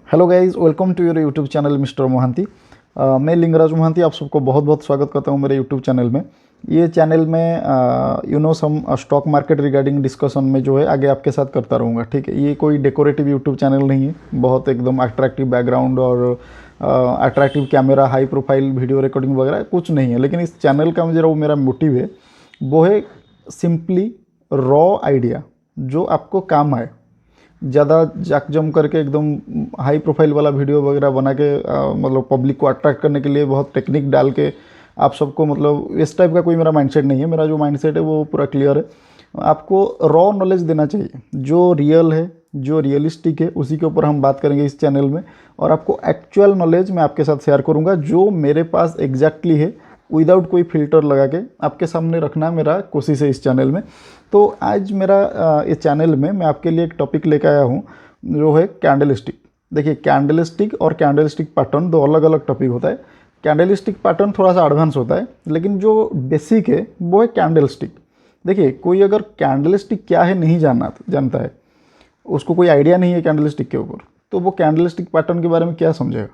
Hello guys, welcome to your YouTube channel mister Mohanty. मैं लिंगराज मोहांती आप सबको बहुत बहुत स्वागत करता हूं मेरे यूट्यूब चैनल में। ये चैनल में सम स्टॉक मार्केट रिगार्डिंग डिस्कशन में जो है आगे आपके साथ करता रहूँगा। ठीक है, ये कोई डेकोरेटिव यूट्यूब चैनल नहीं है, बहुत एकदम अट्रैक्टिव बैकग्राउंड और attractive camera, high profile video recording वगैरह कुछ नहीं है। लेकिन इस चैनल का जो मेरा मोटिव है वो है सिंपली रॉ आइडिया जो आपको काम आए। ज़्यादा जाक जम करके एकदम हाई प्रोफाइल वाला वीडियो वगैरह बना के मतलब पब्लिक को अट्रैक्ट करने के लिए बहुत टेक्निक डाल के आप सबको, मतलब इस टाइप का कोई मेरा माइंडसेट नहीं है। मेरा जो माइंडसेट है वो पूरा क्लियर है। आपको रॉ नॉलेज देना चाहिए, जो रियल है, जो रियलिस्टिक है, उसी के ऊपर हम बात करेंगे इस चैनल में। और आपको एक्चुअल नॉलेज मैं आपके साथ शेयर करूंगा जो मेरे पास एग्जैक्टली है, विदाउट कोई फिल्टर लगा के आपके सामने रखना मेरा कोशिश है इस चैनल में। तो आज मेरा इस चैनल में मैं आपके लिए एक टॉपिक लेकर आया हूँ जो है कैंडलस्टिक। देखिए, कैंडलस्टिक और कैंडलस्टिक पैटर्न दो अलग अलग टॉपिक होता है। कैंडलस्टिक पैटर्न थोड़ा सा एडवांस होता है, लेकिन जो बेसिक है वो है कैंडलस्टिक। देखिए, कोई अगर कैंडलस्टिक क्या है नहीं जानता है, उसको कोई आइडिया नहीं है कैंडलस्टिक के ऊपर, तो वो कैंडलस्टिक पैटर्न के बारे में क्या समझेगा।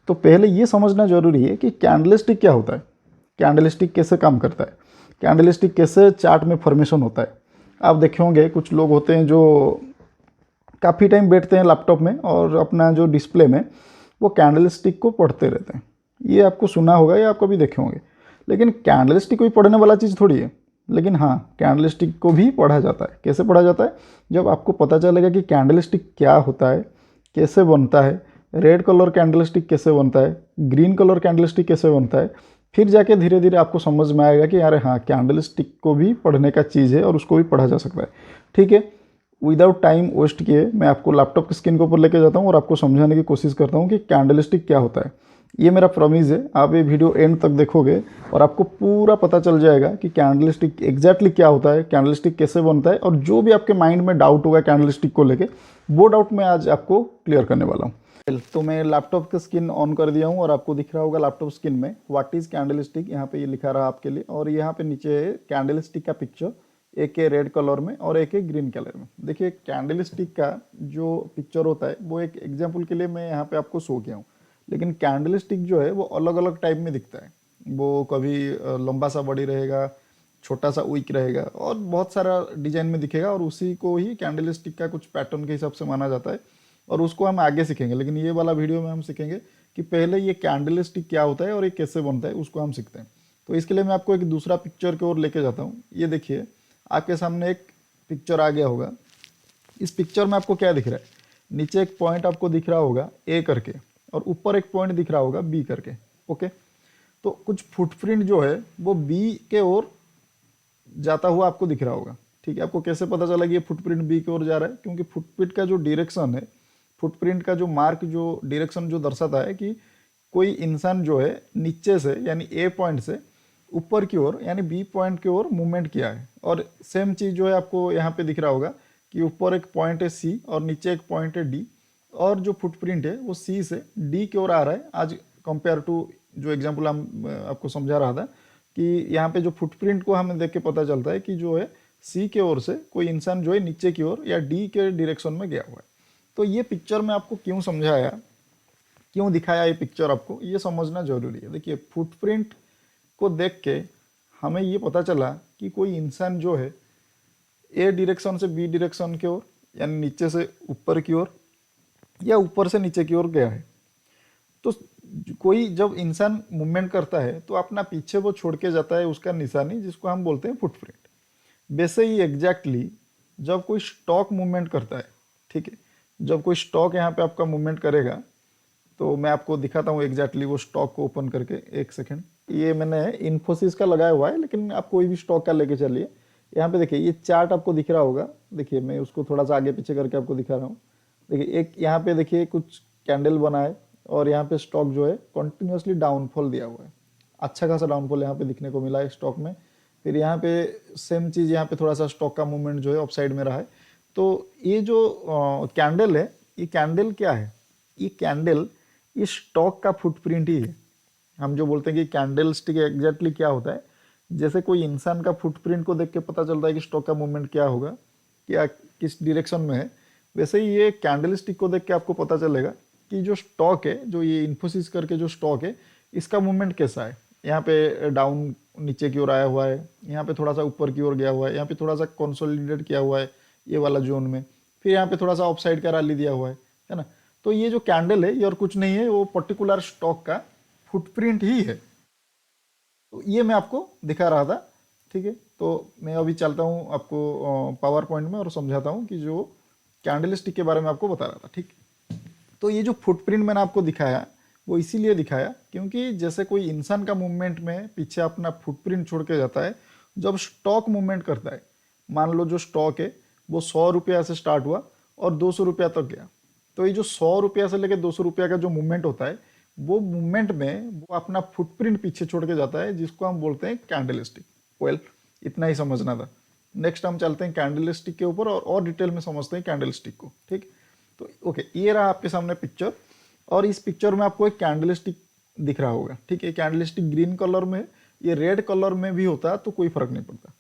तो पहले ये समझना जरूरी है कि कैंडलस्टिक क्या होता है, कैंडलस्टिक कैसे काम करता है, कैंडलस्टिक कैसे चार्ट में फॉर्मेशन होता है। आप देखे होंगे कुछ लोग होते हैं जो काफ़ी टाइम बैठते हैं लैपटॉप में और अपना जो डिस्प्ले में वो कैंडलस्टिक को पढ़ते रहते हैं। ये आपको सुना होगा या आप कभी देखे होंगे। लेकिन कैंडलस्टिक कोई पढ़ने वाला चीज़ थोड़ी है। लेकिन हाँ, कैंडलस्टिक को भी पढ़ा जाता है। कैसे पढ़ा जाता है? जब आपको पता चलेगा कि कैंडलस्टिक क्या होता है, कैसे बनता है, रेड कलर कैंडलस्टिक कैसे बनता है, ग्रीन कलर कैंडलस्टिक कैसे बनता है, फिर जाके धीरे धीरे आपको समझ में आएगा कि यार हाँ, कैंडलस्टिक को भी पढ़ने का चीज़ है और उसको भी पढ़ा जा सकता है। ठीक है, विदाउट टाइम वेस्ट किए मैं आपको लैपटॉप की स्क्रीन के ऊपर लेके जाता हूँ और आपको समझाने की कोशिश करता हूँ कि कैंडलस्टिक क्या होता है। ये मेरा प्रॉमिस है, आप ये वीडियो एंड तक देखोगे और आपको पूरा पता चल जाएगा कि कैंडलस्टिक एग्जैक्टली क्या होता है, कैंडलस्टिक कैसे बनता है, और जो भी आपके माइंड में डाउट होगा कैंडलस्टिक को लेके, वो डाउट मैं आज आपको क्लियर करने वाला हूँ। तो मैं लैपटॉप की स्क्रीन ऑन कर दिया हूँ और आपको दिख रहा होगा लैपटॉप स्क्रीन में व्हाट इज कैंडलस्टिक, यहाँ पे ये लिखा रहा आपके लिए। और यहाँ पे नीचे है कैंडलस्टिक का पिक्चर, एक है रेड कलर में और एक है ग्रीन कलर में। देखिए, कैंडलस्टिक का जो पिक्चर होता है वो एक एग्जाम्पल के लिए मैं यहाँ पे आपको शो किया हूँ। लेकिन कैंडलस्टिक जो है वो अलग अलग टाइप में दिखता है। वो कभी लंबा सा बॉडी रहेगा, छोटा सा वीक रहेगा, और बहुत सारा डिजाइन में दिखेगा, और उसी को ही कैंडलस्टिक का कुछ पैटर्न के हिसाब से माना जाता है। और उसको हम आगे सीखेंगे, लेकिन ये वाला वीडियो में हम सीखेंगे कि पहले ये कैंडलस्टिक क्या होता है और ये कैसे बनता है, उसको हम सीखते हैं। तो इसके लिए मैं आपको एक दूसरा पिक्चर की ओर लेके जाता हूँ। ये देखिए, आपके सामने एक पिक्चर आ गया होगा। इस पिक्चर में आपको क्या दिख रहा है? नीचे एक पॉइंट आपको दिख रहा होगा ए करके, और ऊपर एक पॉइंट दिख रहा होगा बी करके। ओके, तो कुछ फुटप्रिंट जो है वो बी के ओर जाता हुआ आपको दिख रहा होगा। ठीक है, आपको कैसे पता चला कि ये फुटप्रिंट बी की ओर जा रहा है? क्योंकि फुटप्रिंट का जो डायरेक्शन है, फुटप्रिंट का जो मार्क, जो डायरेक्शन जो दर्शाता है कि कोई इंसान जो है नीचे से यानी ए पॉइंट से ऊपर की ओर यानी बी पॉइंट की ओर मूवमेंट किया है। और सेम चीज़ जो है आपको यहाँ पे दिख रहा होगा कि ऊपर एक पॉइंट है सी और नीचे एक पॉइंट है डी, और जो फुटप्रिंट है वो सी से डी की ओर आ रहा है। आज कंपेयर टू जो एग्जाम्पल हम आपको समझा रहा था कि यहाँ पे जो फुटप्रिंट को हमें देख के पता चलता है कि जो है सी के ओर से कोई इंसान जो है नीचे की ओर या डी के डायरेक्शन में गया हुआ है। तो ये पिक्चर मैं आपको क्यों समझाया, क्यों दिखाया ये पिक्चर, आपको ये समझना जरूरी है। देखिए, फुटप्रिंट को देख के हमें ये पता चला कि कोई इंसान जो है ए डायरेक्शन से बी डायरेक्शन की ओर यानी नीचे से ऊपर की ओर या ऊपर से नीचे की ओर गया है। तो कोई जब इंसान मूवमेंट करता है तो अपना पीछे वो छोड़ के जाता है उसका निशानी, जिसको हम बोलते हैं फुटप्रिंट। वैसे ही एग्जैक्टली जब कोई स्टॉक मूवमेंट करता है, ठीक है, जब कोई स्टॉक यहाँ पे आपका मूवमेंट करेगा, तो मैं आपको दिखाता हूँ एग्जैक्टली वो स्टॉक को ओपन करके। एक सेकेंड, ये मैंने इन्फोसिस का लगाया हुआ है, लेकिन आप कोई भी स्टॉक का लेके चलिए। यहाँ पे देखिए, ये चार्ट आपको दिख रहा होगा। देखिए, मैं उसको थोड़ा सा आगे पीछे करके आपको दिखा रहा हूँ। देखिए, एक यहाँ पे देखिए कुछ कैंडल बना है और यहाँ पे स्टॉक जो है कंटिन्यूसली डाउनफॉल दिया हुआ है। अच्छा खासा डाउनफॉल यहाँ पे दिखने को मिला है स्टॉक में। फिर यहाँ पे सेम चीज़, यहाँ पे थोड़ा सा स्टॉक का मूवमेंट जो है अपसाइड में रहा है। तो ये जो कैंडल है, ये कैंडल क्या है? ये कैंडल इस स्टॉक का फुटप्रिंट ही है। हम जो बोलते हैं कि कैंडल स्टिक एग्जैक्टली क्या होता है, जैसे कोई इंसान का फुटप्रिंट को देख के पता चलता है कि स्टॉक का मूवमेंट क्या होगा, क्या किस डायरेक्शन में है, वैसे ही ये कैंडल स्टिक को देख के आपको पता चलेगा कि जो स्टॉक है, जो ये इन्फोसिस करके जो स्टॉक है, इसका मूवमेंट कैसा है। यहाँ पे डाउन नीचे की ओर आया हुआ है, यहाँ पे थोड़ा सा ऊपर की ओर गया हुआ है, यहाँ पे थोड़ा सा कंसोलिडेट किया हुआ है ये वाला जोन में, फिर यहाँ पे थोड़ा सा ऑफ साइड का रैली दिया हुआ है ना। तो ये जो कैंडल है ये और कुछ नहीं है, वो पर्टिकुलर स्टॉक का फुटप्रिंट ही है। तो ये मैं आपको दिखा रहा था, ठीक है। तो मैं अभी चलता हूँ आपको पावर पॉइंट में और समझाता हूँ कि जो कैंडल स्टिक के बारे में आपको बता रहा था, ठीक। तो ये जो फुटप्रिंट मैंने आपको दिखाया वो इसीलिए दिखाया क्योंकि जैसे कोई इंसान का मूवमेंट में पीछे अपना फुटप्रिंट छोड़ के जाता है, जब स्टॉक मूवमेंट करता है, मान लो जो स्टॉक है वो 100 रुपया से स्टार्ट हुआ और 200 रुपया तक गया, तो ये जो 100 रुपया से लेकर 200 रुपया का जो मूवमेंट होता है, वो मूवमेंट में वो अपना फुटप्रिंट पीछे छोड़ के जाता है, जिसको हम बोलते हैं कैंडल स्टिक। वेल, इतना ही समझना था। नेक्स्ट हम चलते हैं कैंडल स्टिक के ऊपर और डिटेल में समझते हैं कैंडल स्टिक को, ठीक। तो ओके, ये रहा आपके सामने पिक्चर, और इस पिक्चर में आपको एक कैंडल स्टिक दिख रहा होगा, ठीक है। कैंडल स्टिक ग्रीन कलर में, ये रेड कलर में भी होता है तो कोई फर्क नहीं पड़ता।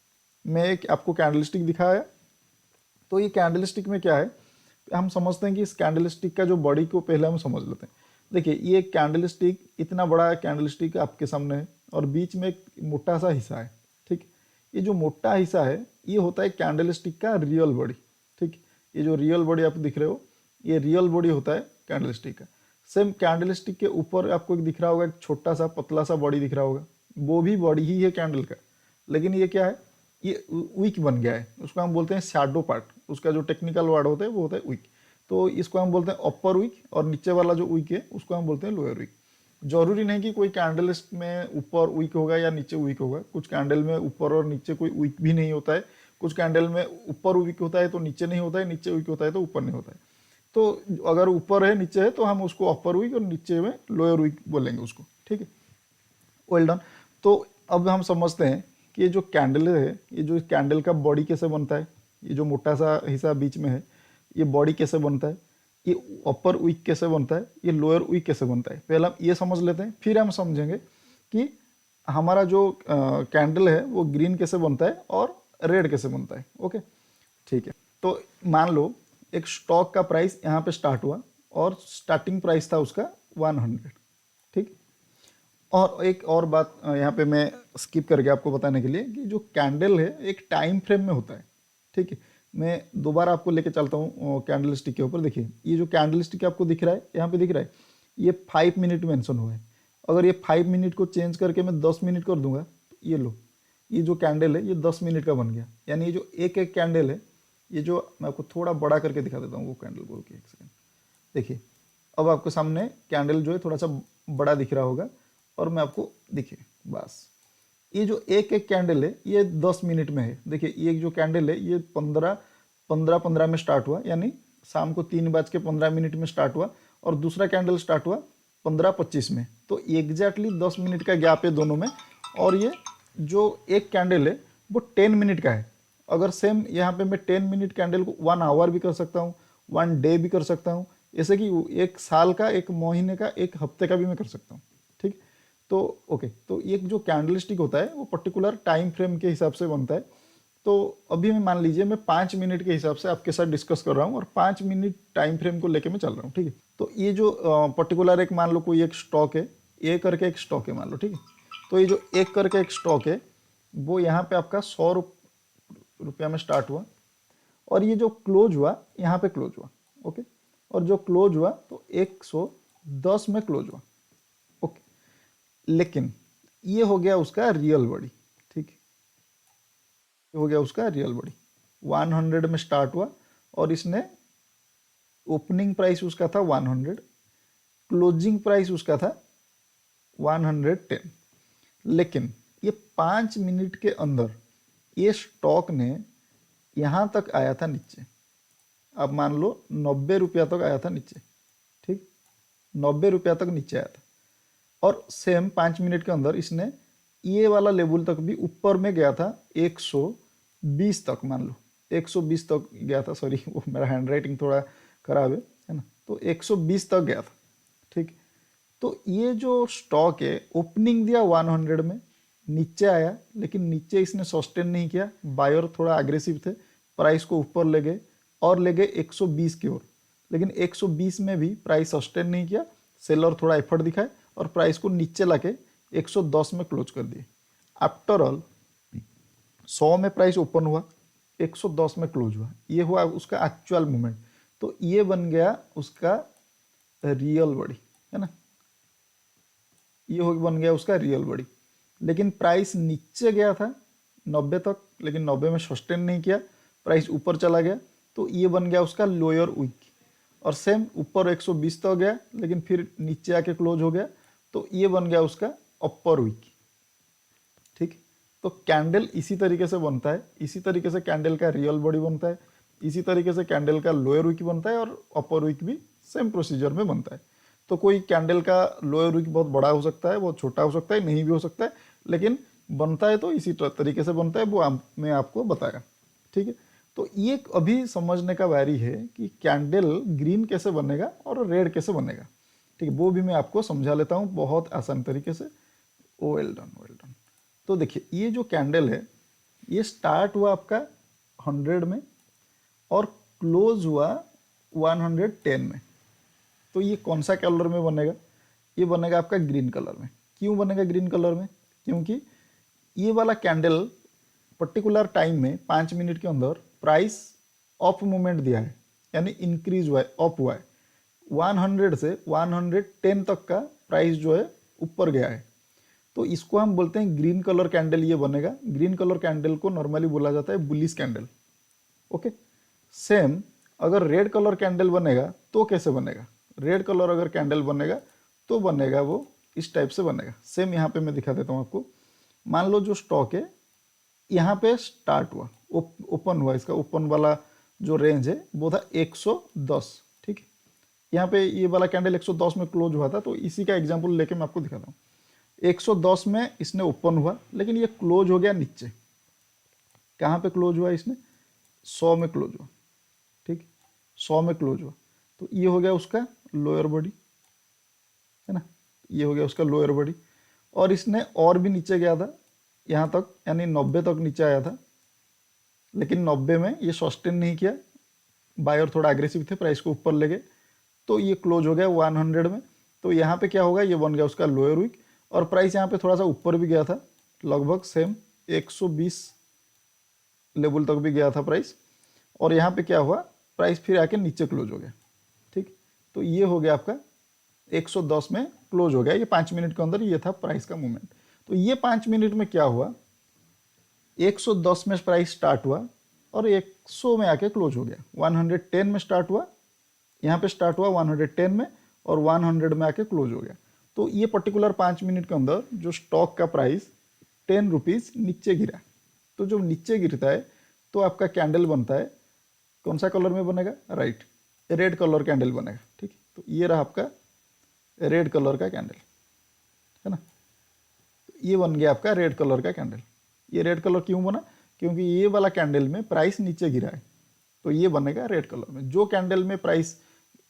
मैं एक आपको कैंडल स्टिक दिखाया, तो ये कैंडल स्टिक में क्या है, हम समझते हैं कि इस कैंडल स्टिक का जो बॉडी को पहले हम समझ लेते हैं। देखिए, ये कैंडल स्टिक, इतना बड़ा कैंडल स्टिक आपके सामने है और बीच में एक मोटा सा हिस्सा है, ठीक। ये जो मोटा हिस्सा है ये होता है कैंडल स्टिक का रियल बॉडी, ठीक। ये जो रियल बॉडी आप दिख रहे हो, ये रियल बॉडी होता है कैंडल स्टिक का। सेम कैंडल स्टिक के ऊपर आपको एक दिख रहा होगा, एक छोटा सा पतला सा बॉडी दिख रहा होगा, वो भी बॉडी ही है कैंडल का, लेकिन ये क्या है, ये वीक बन गया है, उसको हम बोलते हैं शैडो पार्ट। उसका जो टेक्निकल वर्ड होता है वो होता है वीक। तो इसको हम बोलते हैं अपर वीक, और नीचे वाला जो वीक है उसको हम बोलते हैं लोअर वीक। जरूरी नहीं कि कोई कैंडल में ऊपर वीक होगा या नीचे वीक होगा, कुछ कैंडल में ऊपर और नीचे कोई वीक भी नहीं होता है, कुछ कैंडल में ऊपर वीक होता है तो नीचे नहीं होता है, नीचे वीक होता है तो ऊपर नहीं होता है। तो अगर ऊपर है नीचे है तो हम उसको अपर वीक और नीचे में लोअर वीक बोलेंगे उसको, ठीक है। Well done. तो अब हम समझते हैं कि ये जो कैंडल है, ये जो कैंडल का बॉडी कैसे बनता है, ये जो मोटा सा हिस्सा बीच में है, ये बॉडी कैसे बनता है, ये अपर वीक कैसे बनता है, ये लोअर वीक कैसे बनता है, पहले हम ये समझ लेते हैं, फिर हम समझेंगे कि हमारा जो कैंडल है वो ग्रीन कैसे बनता है और रेड कैसे बनता है। ओके, ठीक है। तो मान लो एक स्टॉक का प्राइस यहाँ पे स्टार्ट हुआ और स्टार्टिंग प्राइस था उसका 100, ठीक। और एक और बात यहाँ पे मैं स्किप करके आपको बताने के लिए कि जो कैंडल है एक टाइम फ्रेम में होता है, ठीक है। मैं दोबारा आपको लेके चलता हूँ कैंडल स्टिक के ऊपर। देखिए, ये जो कैंडल स्टिक आपको दिख रहा है, यहाँ पे दिख रहा है ये 5 मिनट मेंशन हुआ है। अगर ये 5 मिनट को चेंज करके मैं 10 मिनट कर दूंगा, तो ये लो, ये जो कैंडल है ये 10 मिनट का बन गया। यानी ये जो एक एक कैंडल है, ये जो मैं आपको थोड़ा बड़ा करके दिखा देता हूँ वो कैंडल को, रुकिए एक सेकेंड। देखिए, अब आपके सामने कैंडल जो है थोड़ा सा बड़ा दिख रहा होगा, और मैं आपको देखिए बस ये जो एक एक कैंडल है ये 10 मिनट में है। देखिए, ये जो कैंडल है ये 15 में स्टार्ट हुआ, यानी शाम को 3:15 में स्टार्ट हुआ, और दूसरा कैंडल स्टार्ट हुआ 15:25 में। तो एग्जैक्टली 10 मिनट का गैप है दोनों में। और ये जो एक कैंडल है वो 10 मिनट का है। अगर सेम यहाँ पे मैं 10 मिनट कैंडल को 1 आवर भी कर सकता हूँ, 1 डे भी कर सकता हूँ, जैसे कि एक साल का, एक महीने का, एक हफ्ते का भी मैं कर सकता हूँ, ठीक। तो ओके, तो एक जो कैंडल स्टिक होता है वो पर्टिकुलर टाइम फ्रेम के हिसाब से बनता है। तो अभी मैं मान लीजिए मैं 5 मिनट के हिसाब से आपके साथ डिस्कस कर रहा हूँ और 5 मिनट टाइम फ्रेम को लेके मैं चल रहा हूँ, ठीक है। तो ये जो पर्टिकुलर एक मान लो कोई एक स्टॉक है, ए करके एक स्टॉक है मान लो, ठीक है। तो ये जो एक करके एक स्टॉक है वो यहाँ पे आपका 100 रुपया में स्टार्ट हुआ, और ये जो क्लोज हुआ यहाँ पे क्लोज हुआ, ओके। और जो क्लोज हुआ तो 110 में क्लोज हुआ, ओके। लेकिन ये हो गया उसका रियल बॉडी, ठीक। ये हो गया उसका रियल बॉडी। 100 में स्टार्ट हुआ और इसने ओपनिंग प्राइस उसका था 100, क्लोजिंग प्राइस उसका था 110। लेकिन ये 5 मिनट के अंदर ये स्टॉक ने यहाँ तक आया था नीचे। अब मान लो 90 रुपया तक आया था नीचे, ठीक। 90 रुपया तक नीचे आया था, और सेम 5 मिनट के अंदर इसने ये वाला लेवल तक भी ऊपर में गया था 120 तक, मान लो 120 तक गया था। सॉरी, वो मेरा हैंड राइटिंग थोड़ा खराब है ना। तो 120 तक गया था, ठीक। तो ये जो स्टॉक है ओपनिंग दिया 100 में, नीचे आया, लेकिन नीचे इसने सस्टेन नहीं किया, बायर थोड़ा एग्रेसिव थे, प्राइस को ऊपर ले गए और ले गए 120 की ओर। लेकिन 120 में भी प्राइस सस्टेन नहीं किया, सेलर थोड़ा एफर्ट दिखाए और प्राइस को नीचे लाके 110 में क्लोज कर दिए। आफ्टर ऑल 100 में प्राइस ओपन हुआ, 110 में क्लोज हुआ, ये हुआ उसका एक्चुअल मूवमेंट। तो ये बन गया उसका रियल बॉडी, है ना, ये हो बन गया उसका रियल बॉडी। लेकिन प्राइस नीचे गया था 90 तक, लेकिन 90 में सस्टेन नहीं किया, प्राइस ऊपर चला गया, तो ये बन गया उसका लोअर वीक। और सेम ऊपर 120 तक गया, लेकिन फिर नीचे आके क्लोज हो गया, तो ये बन गया उसका अपर वीक। ठीक, तो कैंडल इसी तरीके से बनता है, इसी तरीके से कैंडल का रियल बॉडी बनता है, इसी तरीके से कैंडल का लोअर वीक बनता है, और अपर वीक भी सेम प्रोसीजर में बनता है। तो कोई कैंडल का लोअर वीक बहुत बड़ा हो सकता है, बहुत छोटा हो सकता है, नहीं भी हो सकता है, लेकिन बनता है तो इसी तरीके से बनता है, वो मैं आपको बताया। ठीक है, तो ये अभी समझने का बारी है कि कैंडल ग्रीन कैसे बनेगा और रेड कैसे बनेगा। ठीक है, वो भी मैं आपको समझा लेता हूँ बहुत आसान तरीके से। Well done, well done. तो देखिए, ये जो कैंडल है ये स्टार्ट हुआ आपका 100 में और क्लोज हुआ 110 में। तो ये कौन सा कलर में बनेगा? ये बनेगा आपका ग्रीन कलर में। क्यों बनेगा ग्रीन कलर में? क्योंकि ये वाला कैंडल पर्टिकुलर टाइम में 5 मिनट के अंदर प्राइस अप मूवमेंट दिया है, यानी इंक्रीज हुआ है, अप हुआ है। 100 से 110 तक का प्राइस जो है ऊपर गया है, तो इसको हम बोलते हैं ग्रीन कलर कैंडल। ये बनेगा ग्रीन कलर कैंडल को नॉर्मली बोला जाता है बुलिश कैंडल। ओके, सेम अगर रेड कलर कैंडल बनेगा तो कैसे बनेगा? रेड कलर अगर कैंडल बनेगा तो बनेगा वो इस टाइप से बनेगा। सेम यहाँ पे मैं दिखा देता हूँ आपको। मान लो जो स्टॉक है यहाँ पे स्टार्ट हुआ, ओपन हुआ, इसका ओपन वाला जो रेंज है वो था 110। ठीक है, यहाँ पे ये वाला कैंडल 110 में क्लोज हुआ था, तो इसी का एग्जांपल लेके मैं आपको दिखाता हूँ। 110 में इसने ओपन हुआ, लेकिन ये क्लोज हो गया नीचे। कहाँ पे क्लोज हुआ? इसने 100 में क्लोज हुआ। ठीक, 100 में क्लोज हुआ, तो ये हो गया उसका लोअर बॉडी, है ना, ये हो गया उसका लोअर बॉडी। और इसने और भी नीचे गया था यहाँ तक, यानी 90 तक नीचे आया था, लेकिन 90 में ये सस्टेन नहीं किया, बायर थोड़ा एग्रेसिव थे, प्राइस को ऊपर ले गए, तो ये क्लोज हो गया 100 में। तो यहाँ पे क्या होगा? ये बन गया उसका लोअर वीक, और प्राइस यहाँ पे थोड़ा सा ऊपर भी गया था, लगभग सेम 120 लेवल तक भी गया था प्राइस, और यहाँ पे क्या हुआ? प्राइस फिर आके नीचे क्लोज हो गया। ठीक, तो ये हो गया आपका 110 में क्लोज हो गया। ये 5 मिनट के अंदर ये था प्राइस का मूवमेंट। तो ये 5 मिनट में क्या हुआ? 110 में प्राइस स्टार्ट हुआ और 100 में आके क्लोज हो गया। 110 में स्टार्ट हुआ, यहाँ पे स्टार्ट हुआ 110 में, और 100 में आके क्लोज हो गया। तो ये पर्टिकुलर 5 मिनट के अंदर जो स्टॉक का प्राइस 10 रुपीज़ नीचे गिरा। तो जो नीचे गिरता है तो आपका कैंडल बनता है, कौन सा कलर में बनेगा? राइट, रेड कलर कैंडल बनेगा। ठीक, तो ये रहा आपका रेड कलर का कैंडल, है ना। तो ये बन गया आपका रेड कलर का कैंडल। ये रेड कलर क्यों बना? क्योंकि ये वाला कैंडल में प्राइस नीचे गिरा है, तो ये बनेगा रेड कलर में। जो कैंडल में प्राइस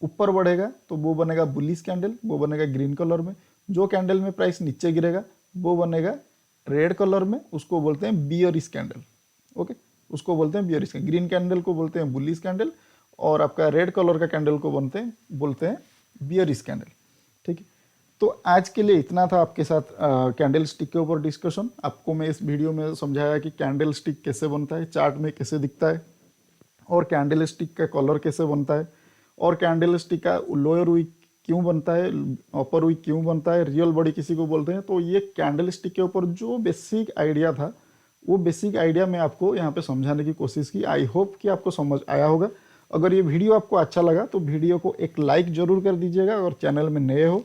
ऊपर बढ़ेगा तो वो बनेगा बुलिश कैंडल, वो बनेगा ग्रीन कलर में। जो कैंडल में प्राइस नीचे गिरेगा वो बनेगा रेड कलर में, उसको बोलते हैं बियरिश कैंडल। ओके, उसको बोलते हैं बियरिश कैंडल। ग्रीन कैंडल को बोलते हैं बुलिश कैंडल, और आपका रेड कलर का कैंडल को बोलते हैं बियरिश कैंडल। ठीक है, तो आज के लिए इतना था आपके साथ कैंडल स्टिक के ऊपर डिस्कशन। आपको मैं इस वीडियो में समझाया कि कैंडल स्टिक कैसे बनता है, चार्ट में कैसे दिखता है, और कैंडल स्टिक का कलर कैसे बनता है, और कैंडल स्टिक का लोअर वीक क्यों बनता है, अपर वीक क्यों बनता है, रियल बॉडी किसी को बोलते हैं। तो ये कैंडल स्टिक के ऊपर जो बेसिक आइडिया था, वो बेसिक आइडिया मैं आपको यहाँ पे समझाने की कोशिश की। आई होप कि आपको समझ आया होगा। अगर ये वीडियो आपको अच्छा लगा तो वीडियो को एक लाइक जरूर कर दीजिएगा। अगर चैनल में नए हो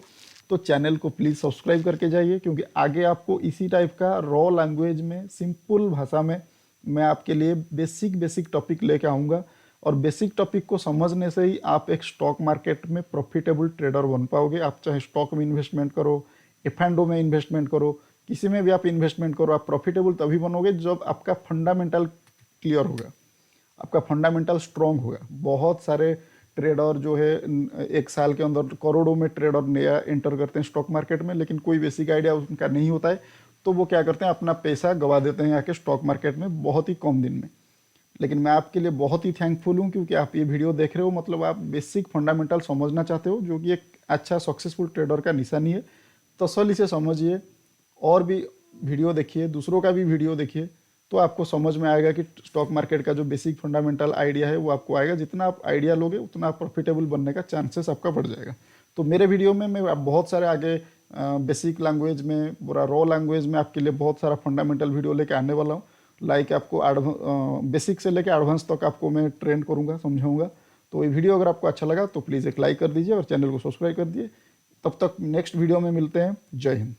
तो चैनल को प्लीज़ सब्सक्राइब करके जाइए, क्योंकि आगे आपको इसी टाइप का रॉ लैंग्वेज में, सिंपल भाषा में मैं आपके लिए बेसिक टॉपिक लेके आऊँगा। और बेसिक टॉपिक को समझने से ही आप एक स्टॉक मार्केट में प्रॉफिटेबल ट्रेडर बन पाओगे। आप चाहे स्टॉक में इन्वेस्टमेंट करो, F&O में इन्वेस्टमेंट करो, किसी में भी आप इन्वेस्टमेंट करो, आप प्रॉफिटेबल तभी बनोगे जब आपका फंडामेंटल क्लियर होगा, आपका फंडामेंटल स्ट्रॉन्ग होगा। बहुत सारे ट्रेडर जो है एक साल के अंदर करोड़ों में ट्रेडर नया एंटर करते हैं स्टॉक मार्केट में, लेकिन कोई बेसिक आइडिया उनका नहीं होता है, तो वो क्या करते हैं? अपना पैसा गवा देते हैं आके स्टॉक मार्केट में बहुत ही कम दिन में। लेकिन मैं आपके लिए बहुत ही थैंकफुल हूँ क्योंकि आप ये वीडियो देख रहे हो, मतलब आप बेसिक फंडामेंटल समझना चाहते हो, जो कि एक अच्छा सक्सेसफुल ट्रेडर का निशानी है। तसल्ली से समझिए, और भी वीडियो देखिए, दूसरों का भी वीडियो देखिए, तो आपको समझ में आएगा कि स्टॉक मार्केट का जो बेसिक फंडामेंटल आइडिया है वो आपको आएगा। जितना आप आइडिया लोगे उतना आप प्रॉफिटेबल बनने का चांसेस आपका बढ़ जाएगा। तो मेरे वीडियो में मैं बहुत सारे आगे बेसिक लैंग्वेज में, पूरा रॉ लैंग्वेज में आपके लिए बहुत सारा फंडामेंटल वीडियो लेके आने वाला हूँ। लाइक आपको बेसिक से लेके एडवांस तक आपको मैं ट्रेन करूँगा, समझाऊंगा। तो ये वीडियो अगर आपको अच्छा लगा तो प्लीज़ एक लाइक कर दीजिए और चैनल को सब्सक्राइब कर दिए। तब तक नेक्स्ट वीडियो में मिलते हैं। जय हिंद।